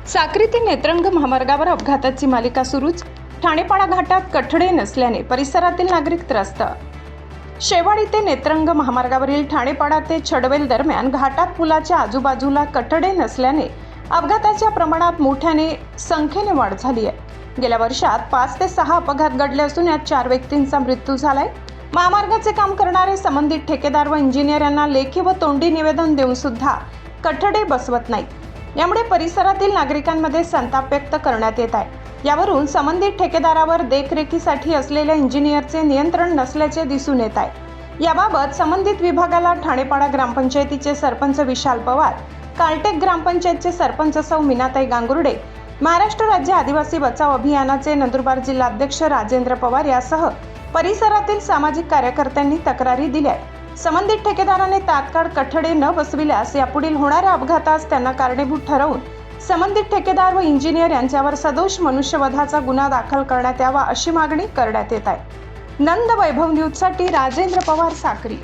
साक्री ते नेत्रंग महामार्गावर अपघाताची मालिका सुरूच. ठाणेपाडा घाटात कठडे नसल्याने परिसरातील नागरिक त्रस्त. शेवाडी ते नेत्रंग महामार्गावरील ठाणेपाडा ते छडवेल दरम्यान घाटात पुलाच्या आजूबाजूला कठडे नसल्याने अपघाताच्या प्रमाणात मोठ्याने संख्येने वाढ झाली आहे. गेल्या वर्षात 5 ते 6 अपघात घडले असून यात 4 व्यक्तींचा मृत्यू झालाय. महामार्गाचे काम करणारे संबंधित ठेकेदार व इंजिनियर यांना लेखी व तोंडी निवेदन देऊन सुद्धा कठडे बसवत नाहीत. यामुळे परिसरातील नागरिकांमध्ये संताप व्यक्त करण्यात येत आहे. यावरून संबंधित ठेकेदारावर देखरेखीसाठी असलेल्या इंजिनियरचे नियंत्रण नसल्याचे दिसून येत आहे. याबाबत संबंधित विभागाला ठाणेपाडा ग्रामपंचायतीचे सरपंच विशाल पवार, कालटेक ग्रामपंचायतचे सरपंच सौ मीनाताई गांगुर्डे, महाराष्ट्र राज्य आदिवासी बचाव अभियानाचे नंदुरबार जिल्हाध्यक्ष राजेंद्र पवार यासह परिसरातील सामाजिक कार्यकर्त्यांनी तक्रारी दिल्या आहेत. संबंधित ठेकेदाराने तात्काळ कठडे न बसविल्यास यापुढील होणाऱ्या अपघातास त्यांना कारणीभूत ठरवून संबंधित ठेकेदार व इंजिनियर यांच्यावर सदोष मनुष्यवधाचा गुन्हा दाखल करण्यात यावा अशी मागणी करण्यात येत आहे. नंद वैभव न्यूजसाठी राजेंद्र पवार, साक्री.